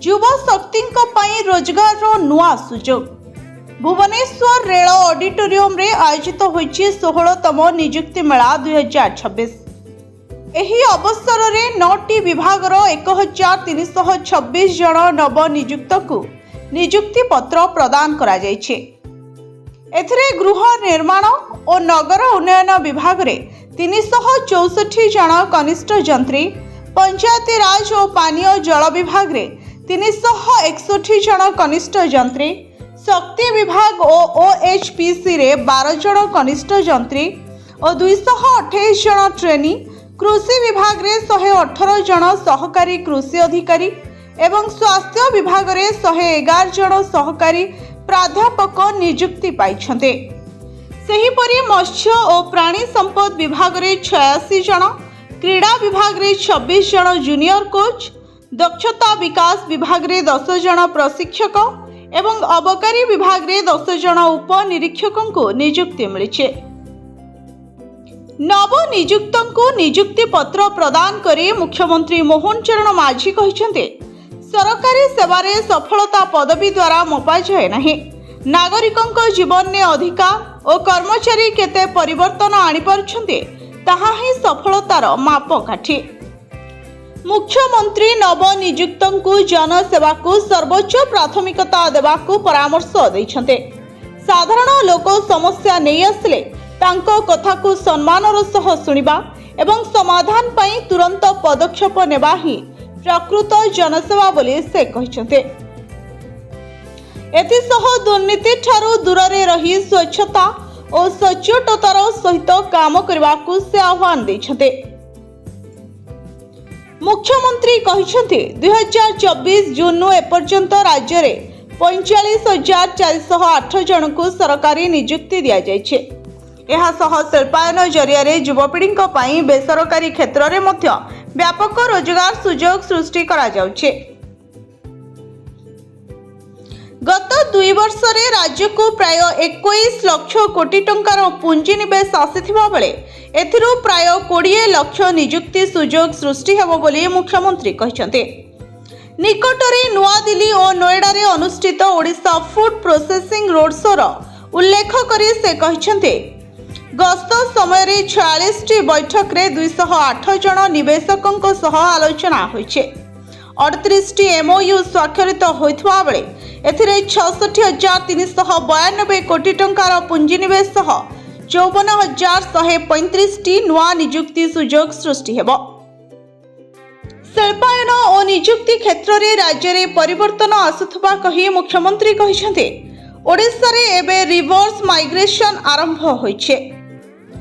युव शक्ति रोजगार नुआ सुजोग। भुवनेश्वर रेल ऑडिटोरियम रे आयोजित होइछि 16तम नियुक्ति मेला 2026। एही अवसर रे 9टी विभागर 1326 जन नव नियुक्त को नियुक्ति पत्र प्रदान करा जायछि। एथिरे गृह निर्माण और नगर उन्नयन विभाग रे 364 जन कनिष्ठ जंत्री, पंचायती राज और पानीय जल विभाग रे 361 जन कनिष्ठ जंत्री, शक्ति विभाग और ओएचपीसी रे 12 जन कनिष्ठ जंत्री और 228 जन ट्रेनी, कृषि विभाग रे 118 जन सहकारी कृषि अधिकारी एवं स्वास्थ्य विभाग रे 111 जन सहकारी प्राध्यापक नियुक्ति पाइछन्ते। सेहीपरि मत्स्य और प्राणी संपद विभाग रे 86 जन, क्रीड़ा विभाग रे 26 जन जूनियर कोच, दक्षता विकास विभाग रे 10 जन प्रशिक्षक एवं अबकारी विभाग रे 10 जन उप निरीक्षकों को नियुक्ति मिली। नव नियुक्तों नियुक्ति पत्र प्रदान करी मुख्यमंत्री मोहन चरण माझी कहिसेंते, सरकारी सेवारे सफलता पदवी द्वारा मपा जाए नहीं। नागरिकों जीवन में अधिकार और कर्मचारी केते परिवर्तन आनी पारुछन्ते ताहा ही सफलतार मापकाठी। मुख्यमंत्री नव नियुक्तों को जनसेवा को सर्वोच्च प्राथमिकता देवाकू परामर्श दैछन्ते। साधारण लोक समस्या नहीं आसिले तांको कथा को सम्मानर सह सुनिबा एवं समाधान पई तुरंत पदक्षेप नेबा ही प्रकृत जनसेवा बोली से कहिछन्ते। एथिसह दुर्नीति ठारू दूरे रही स्वच्छता और सचोटतार सहित काम करने से आह्वान देछन्ते। मुख्यमंत्री कहिछन्ते 2024 जून एपर्यंत राज्य में 45,408 जन को सरकारी नियुक्ति दिया जायछे। एहा सह शिल्पायन जरिया युवपीढ़ी बेसरकारी क्षेत्र में मध्य व्यापक रोजगार सुजोग सृष्टि करा जाउछे। गत 2 वर्ष रे राज्य को प्राय 21 लाख कोटी टंकार पुंजीनिवेश आसीथिबा बेले एथिरु प्राय 20 लाख नियुक्ति सुजोग सृष्टि हेबो बोली मुख्यमंत्री कहिसंते। निकटरे नुआ दिल्ली और नोएडा रे अनुष्ठित ओडिशा फूड प्रोसेसिंग रोड शोर उल्लेख करी से कहिसंते, गस्त समय 46टी बैठक रे 208 जन निवेशकों सह आलोचना होइछे। 38टी एमओयू स्वाक्षरित होइथवा बेले एथिरे 66,392 कोटी टंकार पुंजीनिवेश सह 54,135टी नुआ नियुक्ति सुजोग सृष्टि हेबो। शिल्पायन और नियुक्ति क्षेत्र में राज्य में परिवर्तन आसुथबा कही मुख्यमंत्री कहिसंते, ओडिशा रे एबे रिवर्स माइग्रेशन आरंभ होइछे।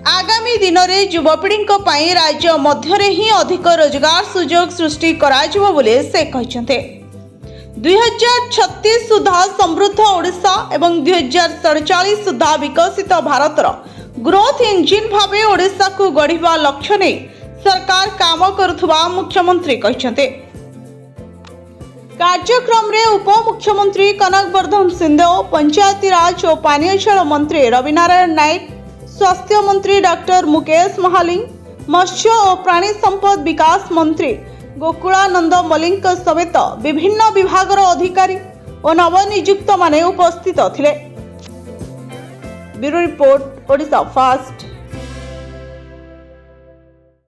आगामी दिन में युवपीढ़ी राज्य मध्य ही अधिक रोजगार सुजोग सृष्टि कराजिबो बोले से कहिसंते। 2036 सुधा समृद्ध ओडिशा एवं 2047 सुधा विकसित भारतर ग्रोथ इंजिन भावे ओडिशा को गढ़िबा लक्ष्य नहीं सरकार काम करुथुबा मुख्यमंत्री कहिसंते। कार्यक्रम रे उप मुख्यमंत्री कनक वर्धन सिंधे, पंचायती राज और पानीय जल मंत्री रविनारायण नायक, स्वास्थ्य मंत्री डॉक्टर मुकेश महालिंग, मत्स्य और प्राणी संपद विकास मंत्री गोकुलानंद मलिक समेत विभिन्न विभागर अधिकारी और नवनियुक्त माने उपस्थित थिले। Bureau report, Odisha fast.